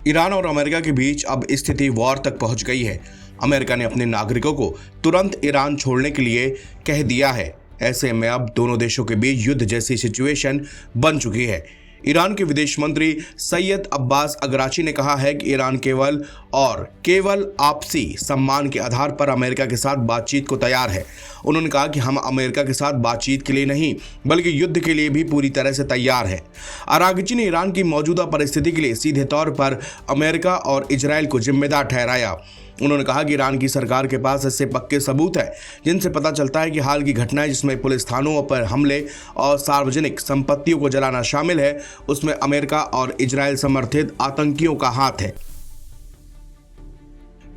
Iran और America के बीच अब स्थिति वॉर तक पहुंच गई है। अमेरिका ने अपने नागरिकों को तुरंत ईरान छोड़ने के लिए कह दिया है। ऐसे में अब दोनों देशों के बीच युद्ध जैसी सिचुएशन बन चुकी है। ईरान के विदेश मंत्री सैयद अब्बास अगराची ने कहा है कि ईरान केवल आपसी सम्मान के आधार पर अमेरिका के साथ बातचीत को तैयार है। उन्होंने कहा कि हम अमेरिका के साथ बातचीत के लिए नहीं बल्कि युद्ध के लिए भी पूरी तरह से तैयार हैं। अरागची ने ईरान की मौजूदा परिस्थिति के लिए सीधे तौर पर अमेरिका और इजरायल को जिम्मेदार ठहराया। उन्होंने कहा कि ईरान की सरकार के पास ऐसे पक्के सबूत हैं जिनसे पता चलता है कि हाल की घटनाएं जिसमें पुलिस थानों पर हमले और सार्वजनिक संपत्तियों को जलाना शामिल है, उसमें अमेरिका और इजरायल समर्थित आतंकियों का हाथ है।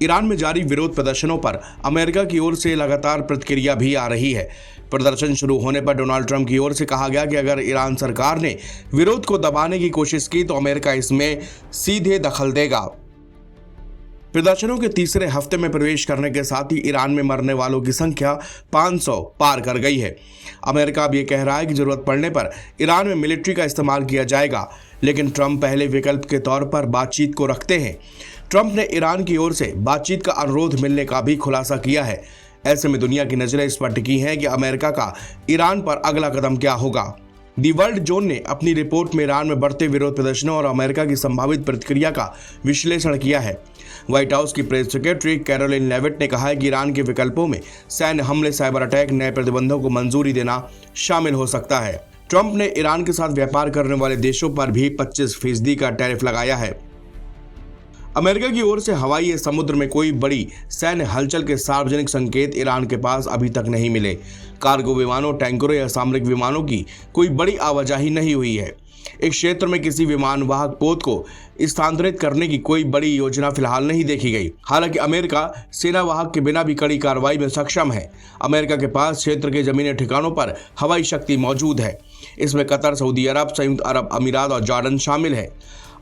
ईरान में जारी विरोध प्रदर्शनों पर अमेरिका की ओर से लगातार प्रतिक्रिया भी आ रही है। प्रदर्शन शुरू होने पर डोनाल्ड ट्रंप की ओर से कहा गया कि अगर ईरान सरकार ने विरोध को दबाने की कोशिश की तो अमेरिका इसमें सीधे दखल देगा। प्रदर्शनों के तीसरे हफ्ते में प्रवेश करने के साथ ही ईरान में मरने वालों की संख्या 500 पार कर गई है। अमेरिका अब ये कह रहा है कि जरूरत पड़ने पर ईरान में मिलिट्री का इस्तेमाल किया जाएगा, लेकिन ट्रंप पहले विकल्प के तौर पर बातचीत को रखते हैं। ट्रंप ने ईरान की ओर से बातचीत का अनुरोध मिलने का भी खुलासा किया है। ऐसे में दुनिया की नजरें इस पर टिकी हैं कि अमेरिका का ईरान पर अगला कदम क्या होगा। दी वर्ल्ड जोन ने अपनी रिपोर्ट में ईरान में बढ़ते विरोध प्रदर्शनों और अमेरिका की संभावित प्रतिक्रिया का विश्लेषण किया है। व्हाइट हाउस की प्रेस सेक्रेटरी कैरोलिन लेविट ने कहा है कि ईरान के विकल्पों में सैन्य हमले, साइबर अटैक, नए प्रतिबंधों को मंजूरी देना शामिल हो सकता है। ट्रंप ने ईरान के साथ व्यापार करने वाले देशों पर भी 25% का टैरिफ लगाया है। अमेरिका की ओर से हवाई या समुद्र में कोई बड़ी सैन्य हलचल के सार्वजनिक संकेत ईरान के पास अभी तक नहीं मिले। कार्गो विमानों, टैंकरों या सामरिक विमानों की कोई बड़ी आवाजाही नहीं हुई है। इस क्षेत्र में किसी विमान वाहक पोत को स्थानांतरित करने की कोई बड़ी योजना फिलहाल नहीं देखी गई। हालांकि अमेरिका सेना वाहक के बिना भी कड़ी कार्रवाई में सक्षम है। अमेरिका के पास क्षेत्र के जमीनी ठिकानों पर हवाई शक्ति मौजूद है। इसमें कतर, सऊदी अरब, संयुक्त अरब अमीरात और जॉर्डन शामिल है।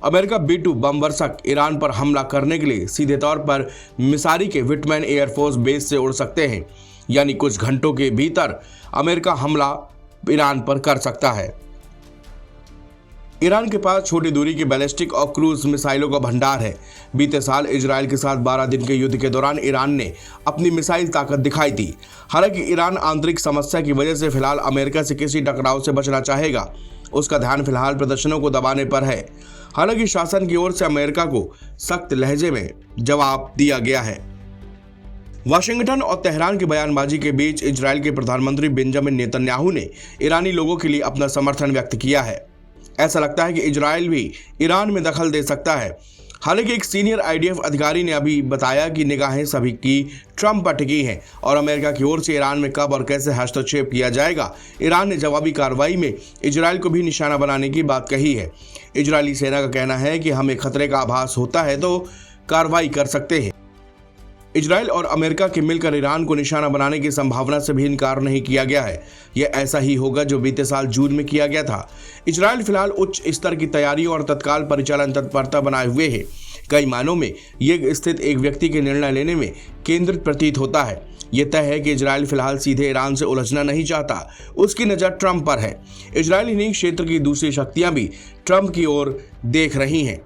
अमेरिका B-2 बम वर्षक ईरान पर हमला करने के लिए सीधे तौर पर मिसारी के विटमैन एयरफोर्स बेस से उड़ सकते हैं, यानी कुछ घंटों के भीतर अमेरिका हमला ईरान पर कर सकता है। ईरान के पास छोटी दूरी की बैलिस्टिक और क्रूज मिसाइलों का भंडार है। बीते साल इजरायल के साथ 12 दिन के युद्ध के दौरान ईरान ने अपनी मिसाइल ताकत दिखाई थी। हालांकि ईरान आंतरिक समस्या की वजह से फिलहाल अमेरिका से किसी टकराव से बचना चाहेगा। उसका ध्यान फिलहाल प्रदर्शनों को दबाने पर है। हालांकि शासन की ओर से अमेरिका को सख्त लहजे में जवाब दिया गया है। वाशिंगटन और तेहरान की बयानबाजी के बीच इजरायल के प्रधानमंत्री बेंजामिन नेतन्याहू ने ईरानी लोगों के लिए अपना समर्थन व्यक्त किया है। ऐसा लगता है कि इजरायल भी ईरान में दखल दे सकता है। हालांकि एक सीनियर IDF अधिकारी ने अभी बताया कि निगाहें सभी की ट्रंप पर टिकी हैं और अमेरिका की ओर से ईरान में कब और कैसे हस्तक्षेप किया जाएगा। ईरान ने जवाबी कार्रवाई में इजरायल को भी निशाना बनाने की बात कही है। इजरायली सेना का कहना है कि हमें खतरे का आभास होता है तो कार्रवाई कर सकते हैं। इजरायल और अमेरिका के मिलकर ईरान को निशाना बनाने की संभावना से भी इनकार नहीं किया गया है। यह ऐसा ही होगा जो बीते साल जून में किया गया था। इजरायल फिलहाल उच्च स्तर की तैयारियों और तत्काल परिचालन तत्परता बनाए हुए है। कई मायनों में यह स्थिति एक व्यक्ति के निर्णय लेने में केंद्रित प्रतीत होता है। यह तय है कि इजरायल फिलहाल सीधे ईरान से उलझना नहीं चाहता, उसकी नज़र ट्रंप पर है। इजरायली नहीं, क्षेत्र की दूसरी शक्तियां भी ट्रंप की ओर देख रही हैं।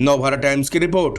नवभारत टाइम्स की रिपोर्ट।